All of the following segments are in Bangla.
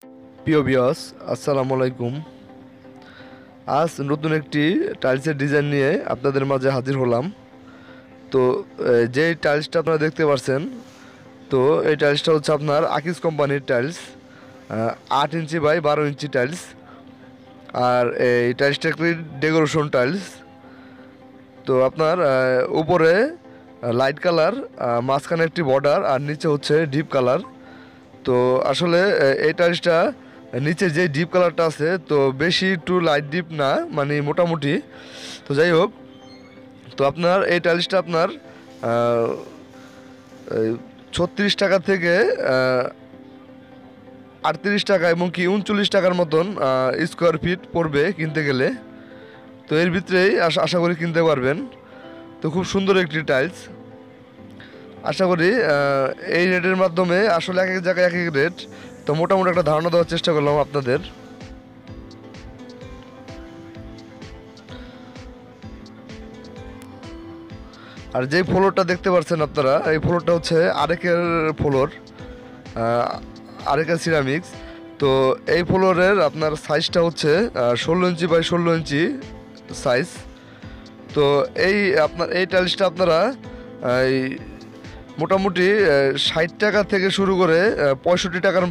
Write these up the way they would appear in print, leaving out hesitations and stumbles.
প্রিয় ভিউয়ার্স, আসসালামু আলাইকুম। আজ নতুন একটি টাইলসের ডিজাইন নিয়ে আপনাদের মাঝে হাজির হলাম। তো যেই টাইলসটা আপনারা দেখতে পাচ্ছেন, তো এই টাইলসটা হচ্ছে আপনার আকিজ কোম্পানির টাইলস, 8 ইঞ্চি বাই 12 ইঞ্চি টাইলস। আর এই টাইলসটা একটি ডেকোরেশন টাইলস। তো আপনার উপরে লাইট কালার, মাঝখানে একটি বর্ডার, আর নিচে হচ্ছে ডিপ কালার। তো আসলে এই টাইলসটা নিচে যে ডিপ কালারটা আছে, তো বেশি একটু লাইট ডিপ না, মানে মোটামুটি। তো যাই হোক, তো আপনার এই টাইলসটা আপনার 36 টাকা থেকে 38 টাকা এবং কি 39 টাকার মতন স্কোয়ার ফিট পড়বে কিনতে গেলে। তো এর ভিতরেই আশা করি কিনতে পারবেন। তো খুব সুন্দর একটি টাইলস। আশা করি এই রেটের মাধ্যমে আসলে এক এক জায়গায় এক এক রেট। তো মোটামুটি একটা ধারণা দেওয়ার চেষ্টা করলাম আপনাদের। আর যেই ফ্লোরটা দেখতে পাচ্ছেন আপনারা, এই ফ্লোরটা হচ্ছে আরেকের ফ্লোর, আরেকের সিরামিক্স। তো এই ফ্লোরের আপনার সাইজটা হচ্ছে 16 ইঞ্চি বাই 16 ইঞ্চি সাইজ। তো এই টাইলসটা আপনারা এই মোটামুটি 60 টাকা থেকে শুরু করে 65 টাকার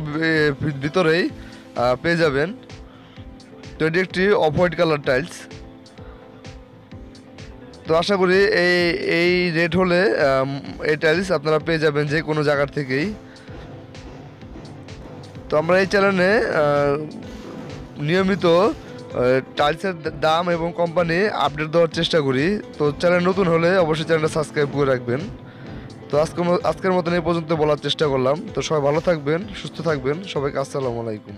ভিতরেই পেয়ে যাবেন। তো এটি একটি অফ হোয়াইট কালার টাইলস। তো আশা করি এই রেট হলে এই টাইলস আপনারা পেয়ে যাবেন যে কোনো জায়গার থেকেই। তো আমরা এই চ্যানেলে নিয়মিত টাইলসের দাম এবং কোম্পানি আপডেট দেওয়ার চেষ্টা করি। তো চ্যানেল নতুন হলে অবশ্যই চ্যানেলটা সাবস্ক্রাইব করে রাখবেন। তো আজকের মতন এই পর্যন্ত বলার চেষ্টা করলাম। তো সবাই ভালো থাকবেন, সুস্থ থাকবেন। সবাইকে আসসালামু আলাইকুম।